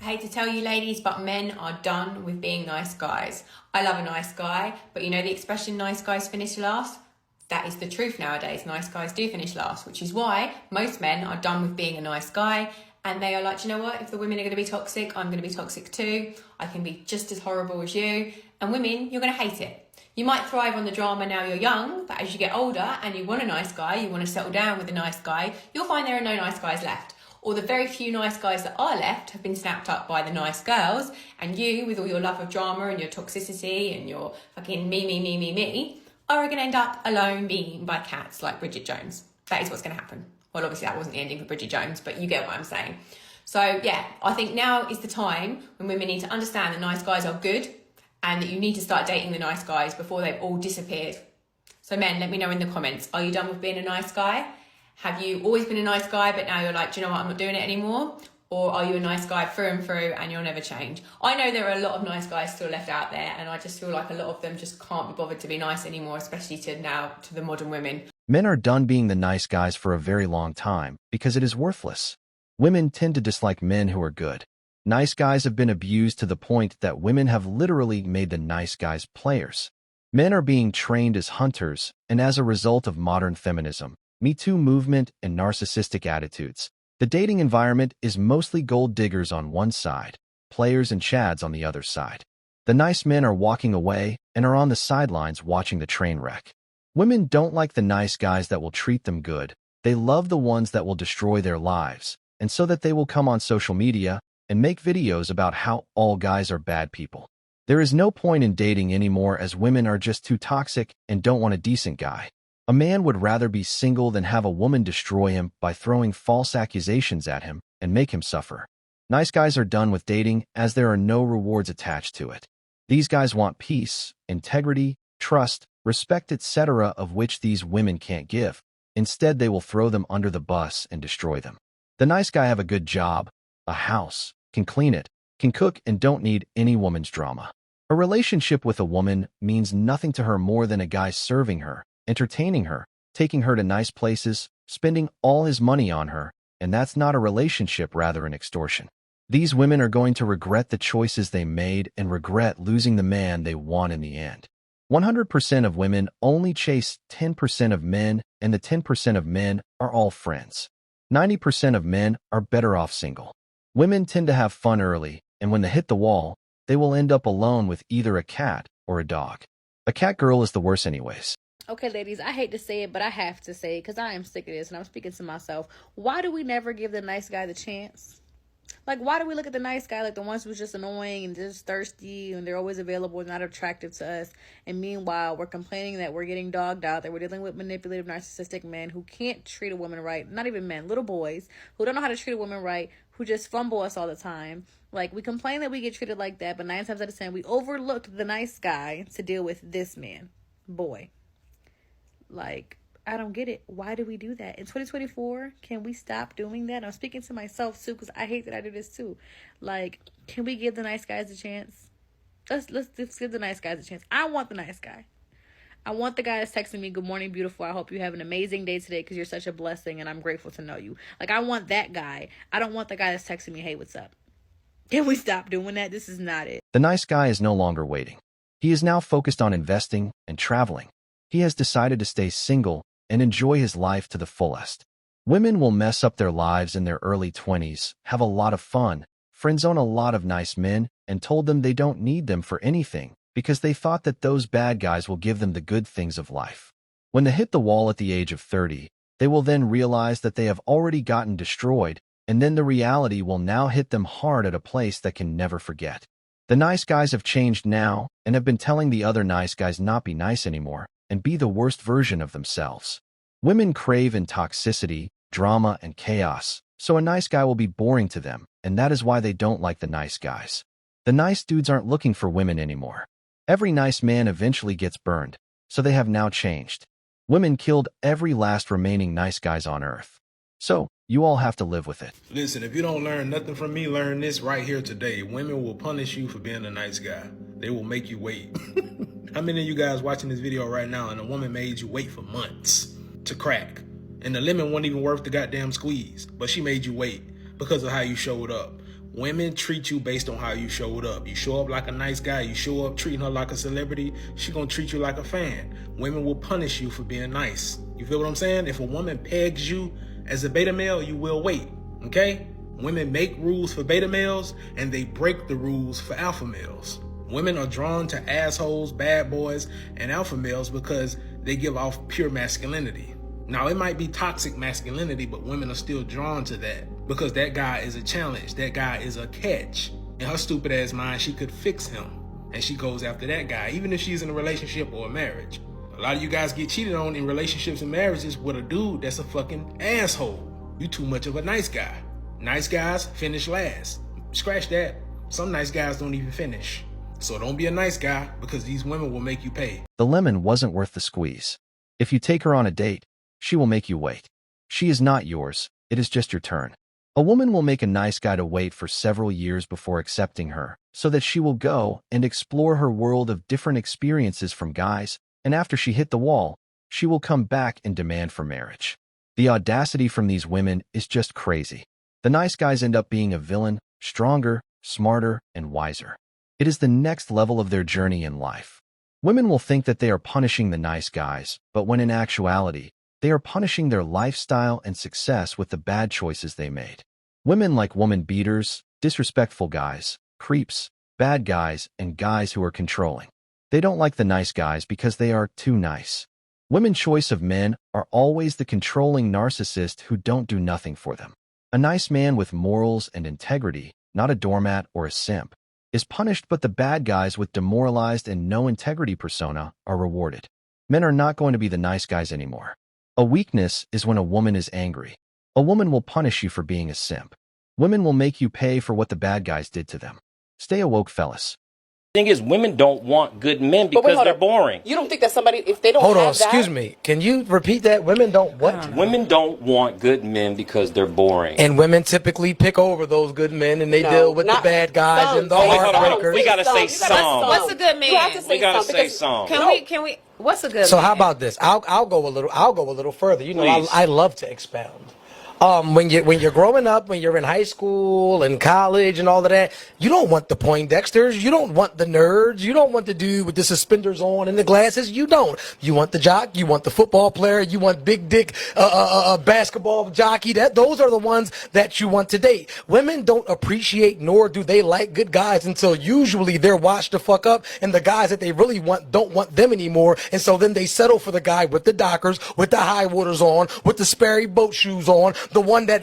I hate to tell you ladies, but men are done with being nice guys. I love a nice guy, but you know the expression nice guys finish last? That is the truth nowadays. Nice guys do finish last, which is why most men are done with being a nice guy and they are like, you know what, if the women are going to be toxic, I'm going to be toxic too. I can be just as horrible as you. And women, you're going to hate it. You might thrive on the drama now you're young, but as you get older and you want a nice guy, you want to settle down with a nice guy, you'll find there are no nice guys left. Or the very few nice guys that are left have been snapped up by the nice girls, and you, with all your love of drama and your toxicity and your fucking me, are going to end up alone being eaten by cats like Bridget Jones. That is what's going to happen. Well, obviously that wasn't the ending for Bridget Jones, but you get what I'm saying. So yeah, I think now is the time when women need to understand that nice guys are good and that you need to start dating the nice guys before they've all disappeared. So men, let me know in the comments, are you done with being a nice guy? Have you always been a nice guy, but now you're like, do you know what, I'm not doing it anymore? Or are you a nice guy through and through and you'll never change? I know there are a lot of nice guys still left out there, and I just feel like a lot of them just can't be bothered to be nice anymore, especially to the modern women. Men are done being the nice guys for a very long time because it is worthless. Women tend to dislike men who are good. Nice guys have been abused to the point that women have literally made the nice guys players. Men are being trained as hunters, and as a result of modern feminism, Me Too movement, and narcissistic attitudes, the dating environment is mostly gold diggers on one side, players and chads on the other side. The nice men are walking away and are on the sidelines watching the train wreck. Women don't like the nice guys that will treat them good. They love the ones that will destroy their lives, and so that they will come on social media and make videos about how all guys are bad people. There is no point in dating anymore as women are just too toxic and don't want a decent guy. A man would rather be single than have a woman destroy him by throwing false accusations at him and make him suffer. Nice guys are done with dating as there are no rewards attached to it. These guys want peace, integrity, trust, respect, etc., of which these women can't give. Instead, they will throw them under the bus and destroy them. The nice guy have a good job, a house, can clean it, can cook, and don't need any woman's drama. A relationship with a woman means nothing to her more than a guy serving her, entertaining her, taking her to nice places, spending all his money on her, and that's not a relationship, rather an extortion. These women are going to regret the choices they made and regret losing the man they want in the end. 100% of women only chase 10% of men, and the 10% of men are all friends. 90% of men are better off single. Women tend to have fun early, and when they hit the wall, they will end up alone with either a cat or a dog. A cat girl is the worst anyways. Okay, ladies, I hate to say it, but I have to say it because I am sick of this, and I'm speaking to myself. Why do we never give the nice guy the chance? Like, why do we look at the nice guy like the ones who's just annoying and just thirsty and they're always available and not attractive to us? And meanwhile, we're complaining that we're getting dogged out, that we're dealing with manipulative, narcissistic men who can't treat a woman right. Not even men, little boys who don't know how to treat a woman right, who just fumble us all the time. Like, we complain that we get treated like that, but 9 times out of 10, we overlooked the nice guy to deal with this man. Boy. Like, I don't get it. Why do we do that? In 2024, can we stop doing that? I'm speaking to myself too, because I hate that I do this too. Like, can we give the nice guys a chance? Let's give the nice guys a chance. I want the nice guy. I want the guy that's texting me, "Good morning, beautiful. I hope you have an amazing day today because you're such a blessing and I'm grateful to know you." Like, I want that guy. I don't want the guy that's texting me, "Hey, what's up?" Can we stop doing that? This is not it. The nice guy is no longer waiting. He is now focused on investing and traveling. He has decided to stay single and enjoy his life to the fullest. Women will mess up their lives in their early 20s, have a lot of fun, friend-zone a lot of nice men, and told them they don't need them for anything because they thought that those bad guys will give them the good things of life. When they hit the wall at the age of 30, they will then realize that they have already gotten destroyed, and then the reality will now hit them hard at a place that can never forget. The nice guys have changed now and have been telling the other nice guys not be nice anymore and be the worst version of themselves. Women crave in toxicity, drama, and chaos, so a nice guy will be boring to them, and that is why they don't like the nice guys. The nice dudes aren't looking for women anymore. Every nice man eventually gets burned, so they have now changed. Women killed every last remaining nice guys on earth. So, you all have to live with it. Listen, if you don't learn nothing from me, learn this right here today. Women will punish you for being a nice guy. They will make you wait. How many of you guys watching this video right now and a woman made you wait for months to crack? And the lemon wasn't even worth the goddamn squeeze, but she made you wait because of how you showed up. Women treat you based on how you showed up. You show up like a nice guy, you show up treating her like a celebrity, she gonna treat you like a fan. Women will punish you for being nice. You feel what I'm saying? If a woman pegs you as a beta male, you will wait, okay? Women make rules for beta males and they break the rules for alpha males. Women are drawn to assholes, bad boys, and alpha males because they give off pure masculinity. Now, it might be toxic masculinity, but women are still drawn to that because that guy is a challenge. That guy is a catch. In her stupid ass mind, she could fix him. And she goes after that guy, even if she's in a relationship or a marriage. A lot of you guys get cheated on in relationships and marriages with a dude that's a fucking asshole. You too much of a nice guy. Nice guys finish last. Scratch that. Some nice guys don't even finish. So don't be a nice guy because these women will make you pay. The lemon wasn't worth the squeeze. If you take her on a date, she will make you wait. She is not yours. It is just your turn. A woman will make a nice guy to wait for several years before accepting her, so that she will go and explore her world of different experiences from guys, and after she hit the wall, she will come back and demand for marriage. The audacity from these women is just crazy. The nice guys end up being a villain, stronger, smarter, and wiser. It is the next level of their journey in life. Women will think that they are punishing the nice guys, but when in actuality, they are punishing their lifestyle and success with the bad choices they made. Women like woman beaters, disrespectful guys, creeps, bad guys, and guys who are controlling. They don't like the nice guys because they are too nice. Women's choice of men are always the controlling narcissist who don't do nothing for them. A nice man with morals and integrity, not a doormat or a simp, is punished, but the bad guys with demoralized and no integrity persona are rewarded. Men are not going to be the nice guys anymore. A weakness is when a woman is angry. A woman will punish you for being a simp. Women will make you pay for what the bad guys did to them. Stay awoke, fellas. Thing is, women don't want good men because they're boring. You don't think that somebody, if they don't Hold on, have that... excuse me. Can you repeat that? Women don't what? Women don't want good men because they're boring. And women typically pick over those good men and they deal with the bad guys and the heartbreakers. We gotta say some. What's a good man? You have to say We gotta some, say because- some. Can we? What's a good So man? how about this? I'll go a little further. You know, Please. I love to expound. When you're growing up, when you're in high school and college and all of that, you don't want the Poindexters, you don't want the nerds, you don't want the dude with the suspenders on and the glasses. You don't. You want the jock, you want the football player, you want big dick basketball jockey. Those are the ones that you want to date. Women don't appreciate nor do they like good guys until usually they're washed the fuck up and the guys that they really want don't want them anymore. And so then they settle for the guy with the Dockers, with the high waters on, with the Sperry boat shoes on, the one that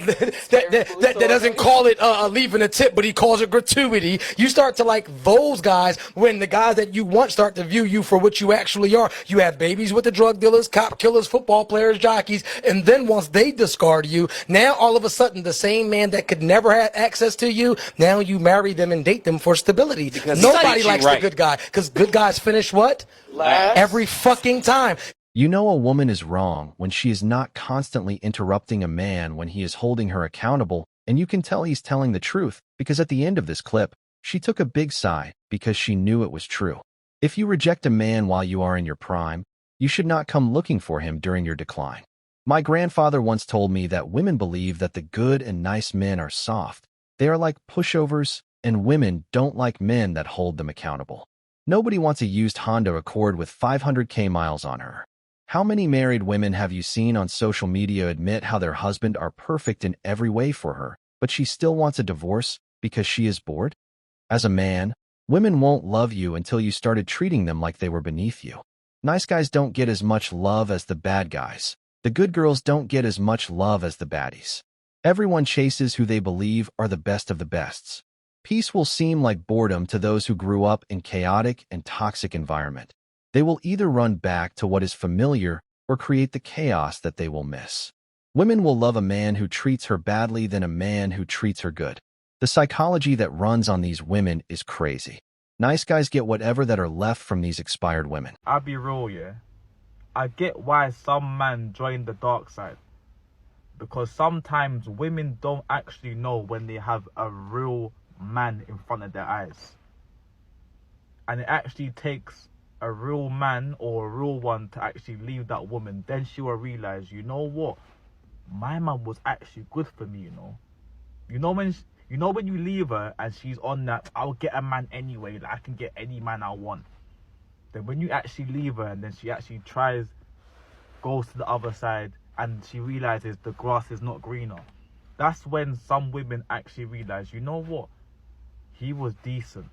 doesn't call it leaving a tip, but he calls it gratuity. You start to like those guys when the guys that you want start to view you for what you actually are. You have babies with the drug dealers, cop killers, football players, jockeys, and then once they discard you, now all of a sudden the same man that could never have access to you, now you marry them and date them for stability. Because nobody likes the good guy, because good guys finish what? Last. Every fucking time. You know a woman is wrong when she is not constantly interrupting a man when he is holding her accountable, and you can tell he's telling the truth because at the end of this clip, she took a big sigh because she knew it was true. If you reject a man while you are in your prime, you should not come looking for him during your decline. My grandfather once told me that women believe that the good and nice men are soft. They are like pushovers, and women don't like men that hold them accountable. Nobody wants a used Honda Accord with 500k miles on her. How many married women have you seen on social media admit how their husband are perfect in every way for her, but she still wants a divorce because she is bored? As a man, women won't love you until you started treating them like they were beneath you. Nice guys don't get as much love as the bad guys. The good girls don't get as much love as the baddies. Everyone chases who they believe are the best of the bests. Peace will seem like boredom to those who grew up in chaotic and toxic environment. They will either run back to what is familiar or create the chaos that they will miss. Women will love a man who treats her badly than a man who treats her good. The psychology that runs on these women is crazy. Nice guys get whatever that are left from these expired women. I'll be real, yeah. I get why some men join the dark side. Because sometimes women don't actually know when they have a real man in front of their eyes. And it actually takes a real man or a real one to actually leave that woman. Then she will realize, you know what? My man was actually good for me, you know. You know when You know when you leave her and she's on that, I'll get a man anyway, like I can get any man I want. Then when you actually leave her and then she actually goes to the other side and she realizes the grass is not greener. That's when some women actually realize, you know what? He was decent.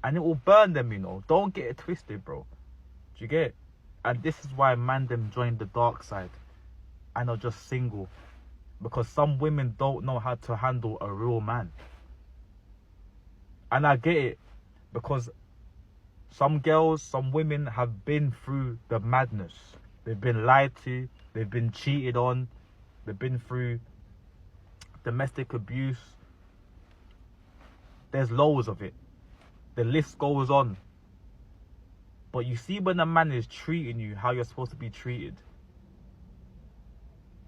And it will burn them, you know. Don't get it twisted, bro. Do you get it? And this is why man them join the dark side and are just single. Because some women don't know how to handle a real man. And I get it. Because some girls, some women have been through the madness. They've been lied to. They've been cheated on. They've been through domestic abuse. There's loads of it. The list goes on. But you see when a man is treating you how you're supposed to be treated,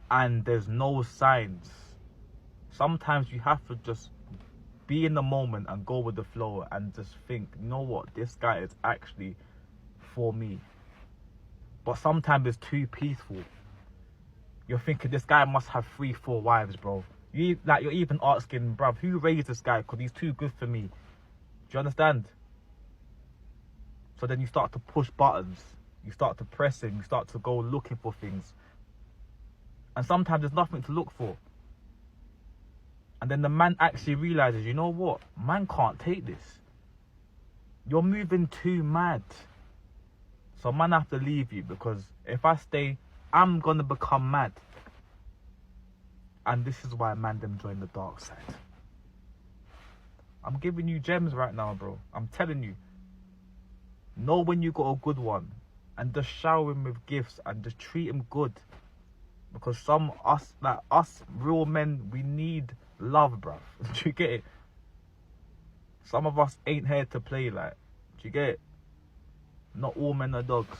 and there's no signs, sometimes you have to just be in the moment and go with the flow and just think, you know what, this guy is actually for me. But sometimes it's too peaceful. You're thinking this guy must have 3-4 wives, bro. You're even asking, bruv, who raised this guy? Because he's too good for me. Do you understand? So then you start to push buttons. You start to press him. You start to go looking for things. And sometimes there's nothing to look for. And then the man actually realizes, you know what? Man can't take this. You're moving too mad. So man have to leave you, because if I stay, I'm going to become mad. And this is why man them join the dark side. I'm giving you gems right now, bro. I'm telling you. Know when you got a good one. And just shower him with gifts and just treat him good. Because us real men, we need love, bruv. Do you get it? Some of us ain't here to play like. Do you get it? Not all men are dogs.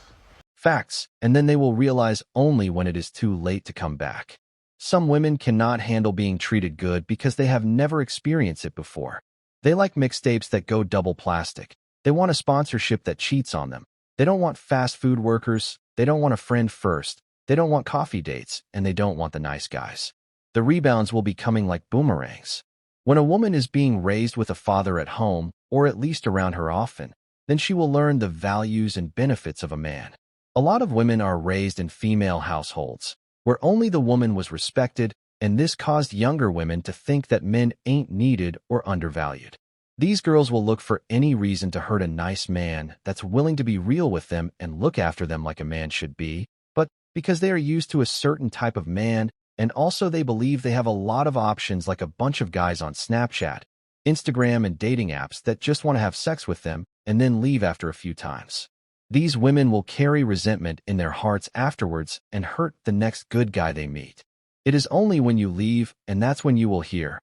Facts, and then they will realize only when it is too late to come back. Some women cannot handle being treated good because they have never experienced it before. They like mixtapes that go double plastic. They want a sponsorship that cheats on them. They don't want fast food workers. They don't want a friend first. They don't want coffee dates, and they don't want the nice guys. The rebounds will be coming like boomerangs. When a woman is being raised with a father at home, or at least around her often, then she will learn the values and benefits of a man. A lot of women are raised in female households, where only the woman was respected, and this caused younger women to think that men ain't needed or undervalued. These girls will look for any reason to hurt a nice man that's willing to be real with them and look after them like a man should be, but because they are used to a certain type of man, and also they believe they have a lot of options like a bunch of guys on Snapchat, Instagram, and dating apps that just want to have sex with them and then leave after a few times. These women will carry resentment in their hearts afterwards and hurt the next good guy they meet. It is only when you leave, and that's when you will hear,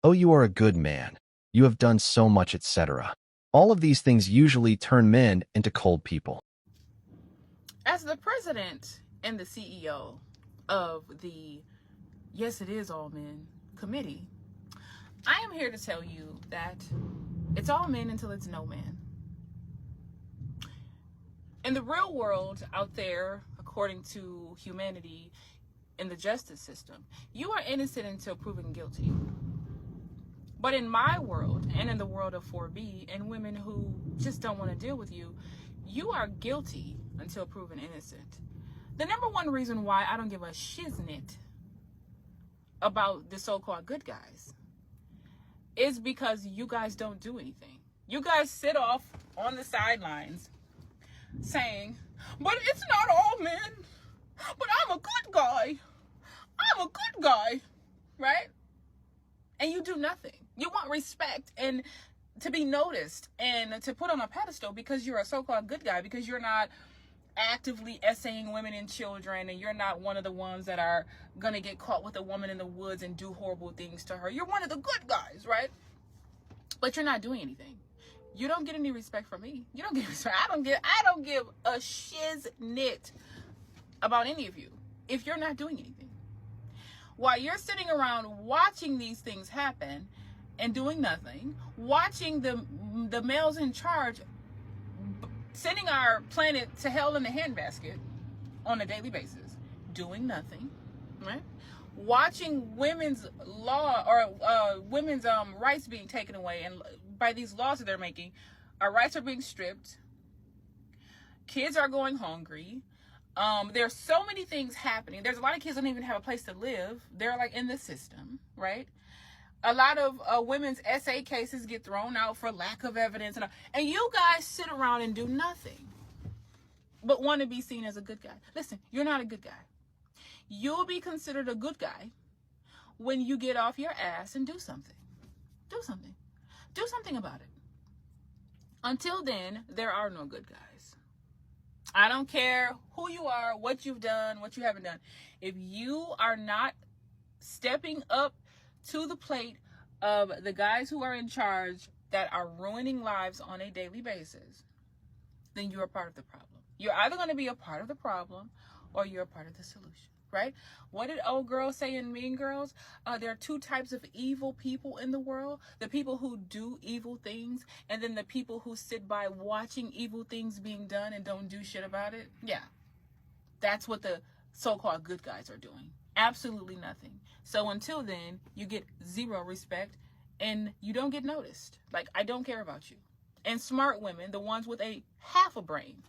"Oh, you are a good man. You have done so much, etc." All of these things usually turn men into cold people. As the president and the CEO of the Yes It Is All Men committee, I am here to tell you that it's all men until it's no man. In the real world out there, according to humanity in the justice system, you are innocent until proven guilty. But in my world, and in the world of 4B, and women who just don't want to deal with you, you are guilty until proven innocent. The number one reason why I don't give a shiznit about the so-called good guys is because you guys don't do anything. You guys sit off on the sidelines saying, but it's not all men, but I'm a good guy. I'm a good guy, right? And you do nothing. You want respect and to be noticed and to put on a pedestal because you're a so-called good guy, because you're not actively essaying women and children, and you're not one of the ones that are going to get caught with a woman in the woods and do horrible things to her. You're one of the good guys, right? But you're not doing anything. You don't get any respect from me. You don't get respect. I don't give a shiznit about any of you if you're not doing anything. While you're sitting around watching these things happen and doing nothing, watching the males in charge sending our planet to hell in a handbasket on a daily basis, doing nothing, right? watching women's law or women's rights being taken away, and by these laws that they're making, our rights are being stripped. Kids are going hungry. There's so many things happening. There's a lot of kids don't even have a place to live. They're like in the system, right? A lot of women's SA cases get thrown out for lack of evidence, and you guys sit around and do nothing but want to be seen as a good guy. Listen, you're not a good guy. You'll be considered a good guy when you get off your ass and do something. Do something. Do something about it. Until then, there are no good guys. I don't care who you are, what you've done, what you haven't done. If you are not stepping up to the plate of the guys who are in charge that are ruining lives on a daily basis, then you're a part of the problem. You're either going to be a part of the problem or you're a part of the solution, right? What did old girl say in Mean Girls? There are two types of evil people in the world. The people who do evil things, and then the people who sit by watching evil things being done and don't do shit about it. Yeah, that's what the so-called good guys are doing. Absolutely nothing. So until then, you get zero respect and you don't get noticed. Like, I don't care about you. And smart women, the ones with a half a brain,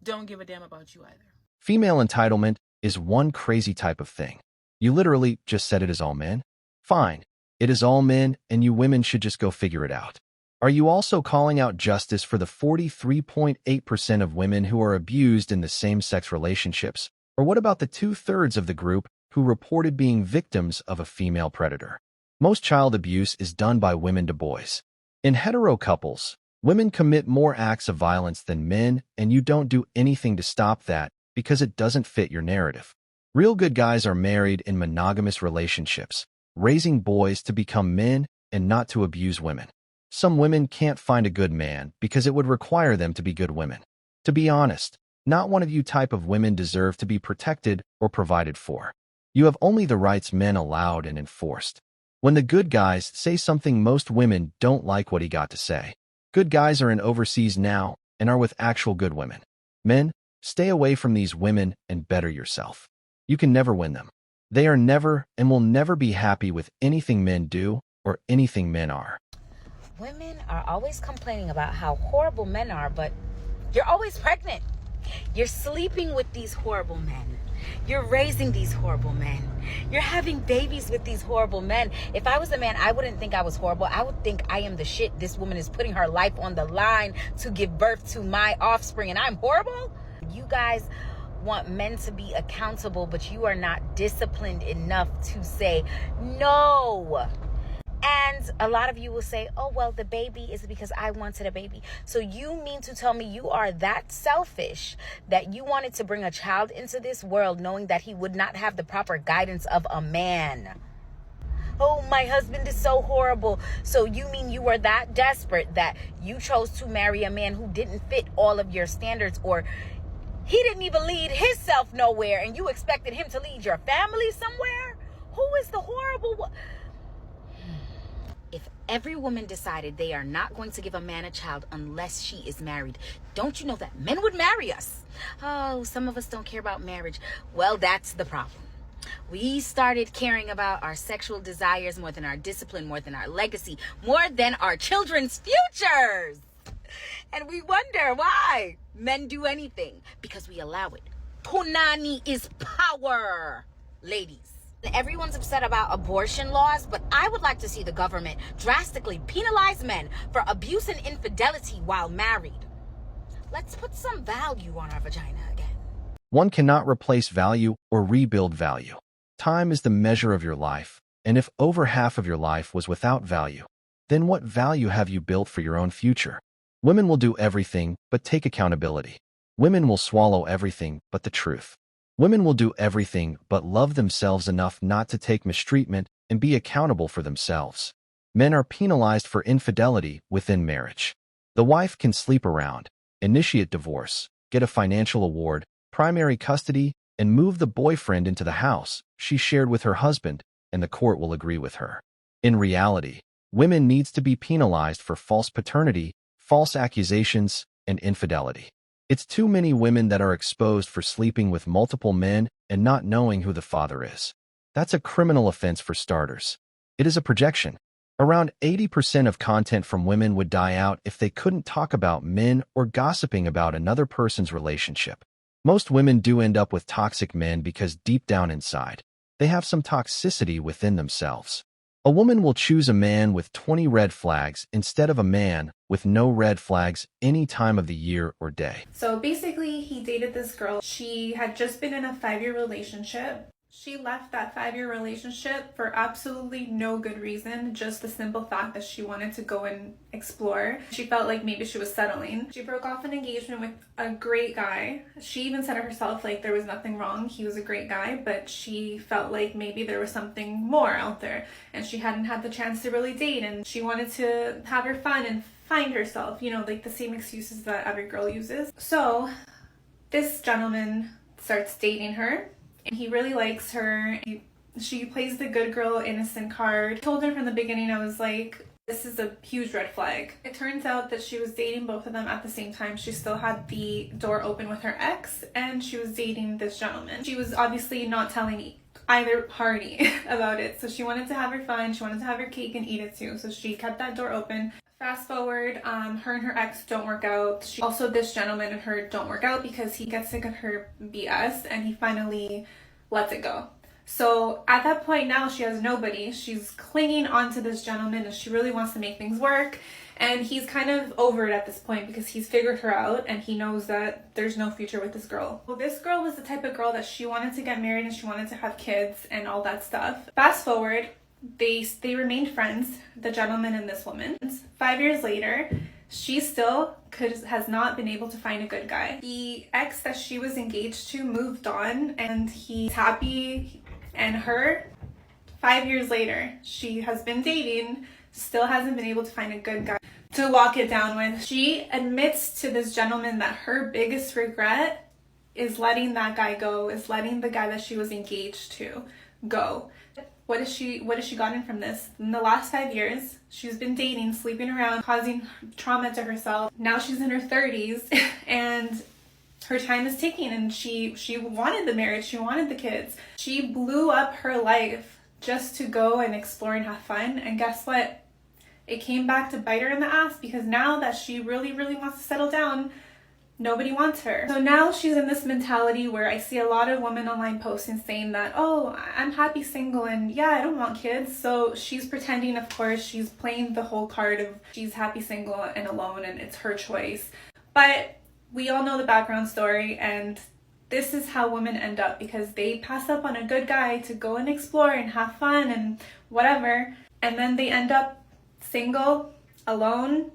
don't give a damn about you either. Female entitlement is one crazy type of thing. You literally just said it is all men? Fine. It is all men, and you women should just go figure it out. Are you also calling out justice for the 43.8% of women who are abused in the same-sex relationships? Or what about the 2/3 of the group who reported being victims of a female predator? Most child abuse is done by women to boys. In hetero couples, women commit more acts of violence than men, and you don't do anything to stop that because it doesn't fit your narrative. Real good guys are married in monogamous relationships, raising boys to become men and not to abuse women. Some women can't find a good man because it would require them to be good women. To be honest, not one of you type of women deserve to be protected or provided for. You have only the rights men allowed and enforced. When the good guys say something, most women don't like what he got to say. Good guys are in overseas now and are with actual good women. Men, stay away from these women and better yourself. You can never win them. They are never and will never be happy with anything men do or anything men are. Women are always complaining about how horrible men are, but you're always pregnant. You're sleeping with these horrible men. You're raising these horrible men. You're having babies with these horrible men. If I was a man, I wouldn't think I was horrible. I would think I am the shit. This woman is putting her life on the line to give birth to my offspring, and I'm horrible? You guys want men to be accountable, but you are not disciplined enough to say no. And a lot of you will say, oh, well, the baby is because I wanted a baby. So you mean to tell me you are that selfish that you wanted to bring a child into this world knowing that he would not have the proper guidance of a man? Oh, my husband is so horrible. So you mean you were that desperate that you chose to marry a man who didn't fit all of your standards, or he didn't even lead himself nowhere and you expected him to lead your family somewhere? Who is the horrible one? If every woman decided they are not going to give a man a child unless she is married, don't you know that men would marry us? Oh, some of us don't care about marriage. Well, that's the problem. We started caring about our sexual desires more than our discipline, more than our legacy, more than our children's futures. And we wonder why men do anything, because we allow it. Punani is power, ladies. Everyone's upset about abortion laws, but I would like to see the government drastically penalize men for abuse and infidelity while married. Let's put some value on our vagina again. One cannot replace value or rebuild value. Time is the measure of your life, and if over half of your life was without value, then what value have you built for your own future? Women will do everything but take accountability. Women will swallow everything but the truth. Women will do everything but love themselves enough not to take mistreatment and be accountable for themselves. Men are penalized for infidelity within marriage. The wife can sleep around, initiate divorce, get a financial award, primary custody, and move the boyfriend into the house she shared with her husband, and the court will agree with her. In reality, women needs to be penalized for false paternity, false accusations, and infidelity. It's too many women that are exposed for sleeping with multiple men and not knowing who the father is. That's a criminal offense for starters. It is a projection. Around 80% of content from women would die out if they couldn't talk about men or gossiping about another person's relationship. Most women do end up with toxic men because deep down inside, they have some toxicity within themselves. A woman will choose a man with 20 red flags instead of a man with no red flags any time of the year or day. So basically, he dated this girl. She had just been in a 5-year relationship. She left that 5-year relationship for absolutely no good reason, just the simple fact that she wanted to go and explore. She felt like maybe she was settling. She broke off an engagement with a great guy. She even said it herself, like there was nothing wrong. He was a great guy, but she felt like maybe there was something more out there and she hadn't had the chance to really date, and she wanted to have her fun and find herself, you know, like the same excuses that every girl uses. So this gentleman starts dating her. He really likes her. She plays the good girl, innocent card. I told her from the beginning, I was like, this is a huge red flag. It turns out that she was dating both of them at the same time. She still had the door open with her ex, and she was dating this gentleman. She was obviously not telling either party about it. So she wanted to have her fun. She wanted to have her cake and eat it too. So she kept that door open. Fast forward, her and her ex don't work out. Also, this gentleman and her don't work out because he gets sick of her BS and he finally lets it go. So at that point now she has nobody. She's clinging onto this gentleman and she really wants to make things work. And he's kind of over it at this point because he's figured her out and he knows that there's no future with this girl. Well, this girl was the type of girl that she wanted to get married and she wanted to have kids and all that stuff. Fast forward, they remained friends, the gentleman and this woman. 5 years later, she still has not been able to find a good guy. The ex that she was engaged to moved on and he's happy, and her, 5 years later, she has been dating, still hasn't been able to find a good guy to lock it down with. She admits to this gentleman that her biggest regret is letting that guy go, is letting the guy that she was engaged to go. What has she gotten from this? In the last 5 years, she's been dating, sleeping around, causing trauma to herself. Now she's in her 30s and her time is ticking, and she wanted the marriage, she wanted the kids. She blew up her life just to go and explore and have fun. And guess what? It came back to bite her in the ass because now that she really, really wants to settle down, nobody wants her. So now she's in this mentality where I see a lot of women online posting saying that, oh, I'm happy single and yeah, I don't want kids. So she's pretending, of course, she's playing the whole card of she's happy single and alone and it's her choice. But we all know the background story, and this is how women end up because they pass up on a good guy to go and explore and have fun and whatever. And then they end up single, alone,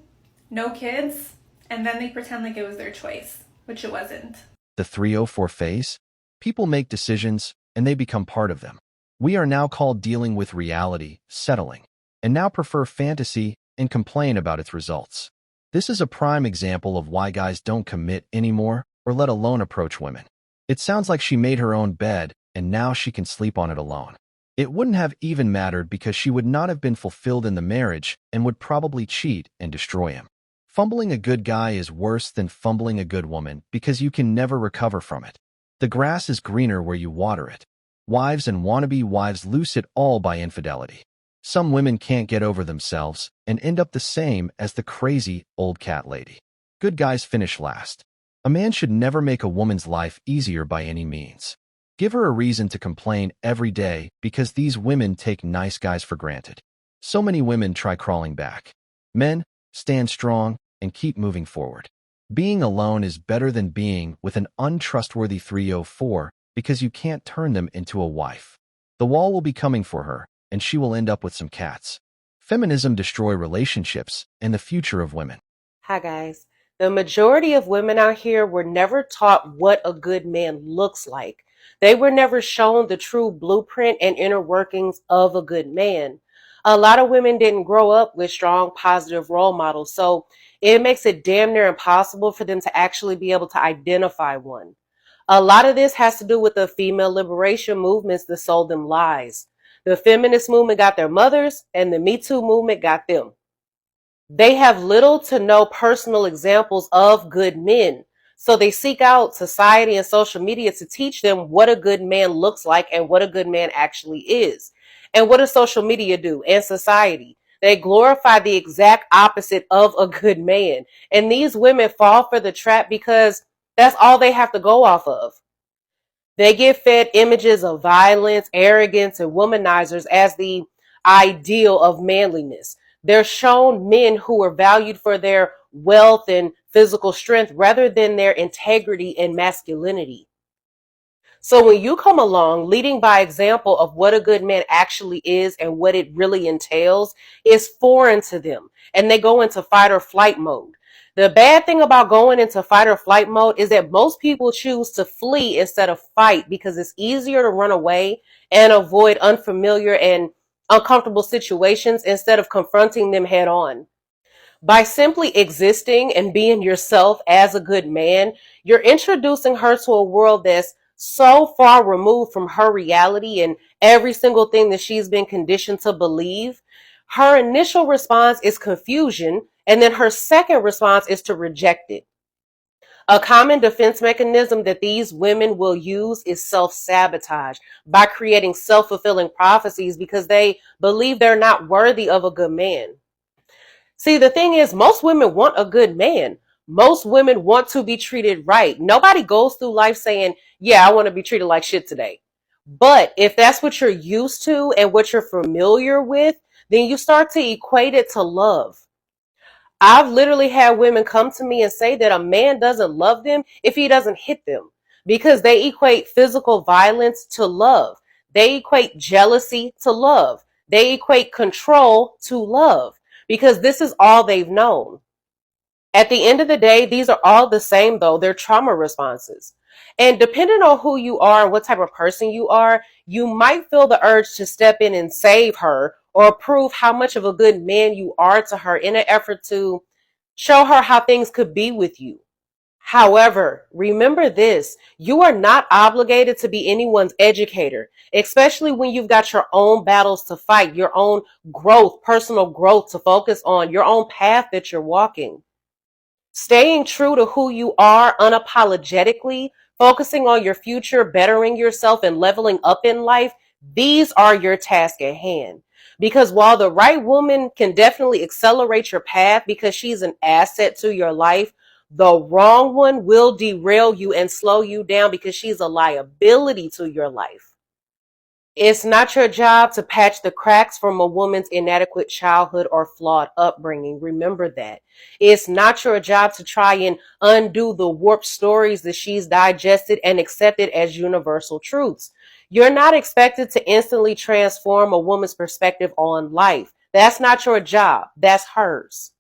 no kids. And then they pretend like it was their choice, which it wasn't. The 304 phase? People make decisions, and they become part of them. We are now called dealing with reality, settling, and now prefer fantasy and complain about its results. This is a prime example of why guys don't commit anymore or let alone approach women. It sounds like she made her own bed, and now she can sleep on it alone. It wouldn't have even mattered because she would not have been fulfilled in the marriage and would probably cheat and destroy him. Fumbling a good guy is worse than fumbling a good woman because you can never recover from it. The grass is greener where you water it. Wives and wannabe wives lose it all by infidelity. Some women can't get over themselves and end up the same as the crazy old cat lady. Good guys finish last. A man should never make a woman's life easier by any means. Give her a reason to complain every day because these women take nice guys for granted. So many women try crawling back. Men, stand strong and keep moving forward. Being alone is better than being with an untrustworthy 304 because you can't turn them into a wife. The wall will be coming for her, and she will end up with some cats. Feminism destroys relationships and the future of women. Hi guys. The majority of women out here were never taught what a good man looks like. They were never shown the true blueprint and inner workings of a good man. A lot of women didn't grow up with strong, positive role models, so it makes it damn near impossible for them to actually be able to identify one. A lot of this has to do with the female liberation movements that sold them lies. The feminist movement got their mothers, and the Me Too movement got them. They have little to no personal examples of good men. So they seek out society and social media to teach them what a good man looks like and what a good man actually is. And what does social media do and society? They glorify the exact opposite of a good man. And these women fall for the trap because that's all they have to go off of. They get fed images of violence, arrogance, and womanizers as the ideal of manliness. They're shown men who are valued for their wealth and physical strength rather than their integrity and masculinity. So when you come along leading by example of what a good man actually is and what it really entails is foreign to them, and they go into fight or flight mode. The bad thing about going into fight or flight mode is that most people choose to flee instead of fight because it's easier to run away and avoid unfamiliar and uncomfortable situations instead of confronting them head on. By simply existing and being yourself as a good man, you're introducing her to a world that's so far removed from her reality and every single thing that she's been conditioned to believe. Her initial response is confusion, and then her second response is to reject it. A common defense mechanism that these women will use is self-sabotage by creating self-fulfilling prophecies because they believe they're not worthy of a good man. See, the thing is, most women want a good man. Most women want to be treated right. Nobody goes through life saying, yeah, I want to be treated like shit today. But if that's what you're used to and what you're familiar with, then you start to equate it to love. I've literally had women come to me and say that a man doesn't love them if he doesn't hit them because they equate physical violence to love. They equate jealousy to love. They equate control to love because this is all they've known. At the end of the day, these are all the same though. They're trauma responses. And depending on who you are and what type of person you are, you might feel the urge to step in and save her or prove how much of a good man you are to her in an effort to show her how things could be with you. However, remember this, you are not obligated to be anyone's educator, especially when you've got your own battles to fight, your own growth, personal growth to focus on, your own path that you're walking. Staying true to who you are unapologetically, focusing on your future, bettering yourself, and leveling up in life, these are your task at hand. Because while the right woman can definitely accelerate your path because she's an asset to your life, the wrong one will derail you and slow you down because she's a liability to your life. It's not your job to patch the cracks from a woman's inadequate childhood or flawed upbringing. Remember that. It's not your job to try and undo the warped stories that she's digested and accepted as universal truths. You're not expected to instantly transform a woman's perspective on life. That's not your job. That's hers.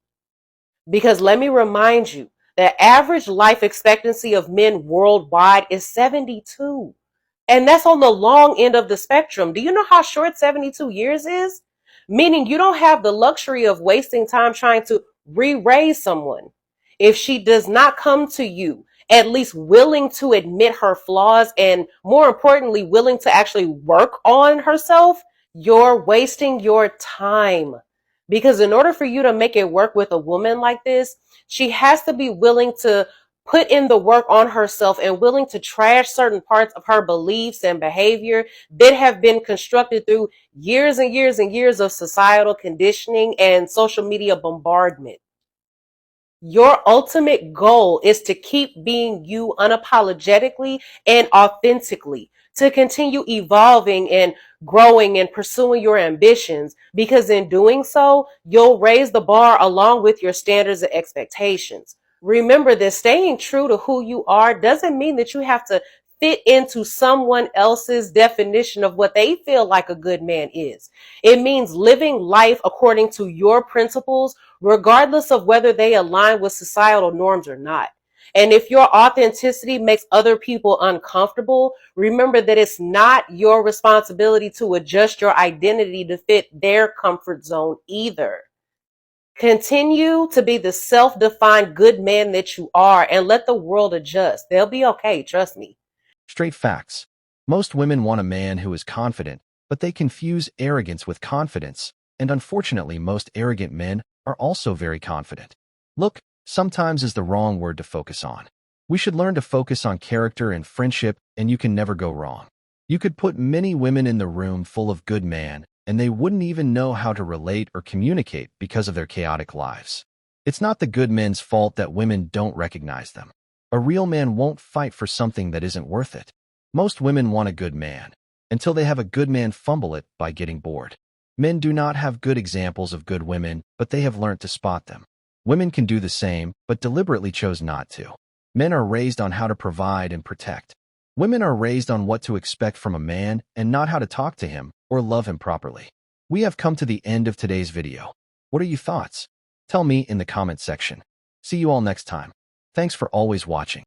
Because let me remind you, the average life expectancy of men worldwide is 72. And that's on the long end of the spectrum. Do you know how short 72 years is? Meaning you don't have the luxury of wasting time trying to re-raise someone. If she does not come to you, at least willing to admit her flaws and more importantly, willing to actually work on herself, you're wasting your time. Because in order for you to make it work with a woman like this, she has to be willing to put in the work on herself and willing to trash certain parts of her beliefs and behavior that have been constructed through years and years and years of societal conditioning and social media bombardment. Your ultimate goal is to keep being you unapologetically and authentically, to continue evolving and growing and pursuing your ambitions, because in doing so, you'll raise the bar along with your standards and expectations. Remember that staying true to who you are doesn't mean that you have to fit into someone else's definition of what they feel like a good man is. It means living life according to your principles, regardless of whether they align with societal norms or not. And if your authenticity makes other people uncomfortable, remember that it's not your responsibility to adjust your identity to fit their comfort zone either. Continue to be the self-defined good man that you are and let the world adjust. They'll be okay, trust me. Straight facts. Most women want a man who is confident, but they confuse arrogance with confidence, and unfortunately most arrogant men are also very confident. Look, sometimes is the wrong word to focus on. We should learn to focus on character and friendship, and you can never go wrong. You could put many women in the room full of good men, and they wouldn't even know how to relate or communicate because of their chaotic lives. It's not the good men's fault that women don't recognize them. A real man won't fight for something that isn't worth it. Most women want a good man, until they have a good man fumble it by getting bored. Men do not have good examples of good women, but they have learned to spot them. Women can do the same, but deliberately chose not to. Men are raised on how to provide and protect. Women are raised on what to expect from a man and not how to talk to him or love him properly. We have come to the end of today's video. What are your thoughts? Tell me in the comment section. See you all next time. Thanks for always watching.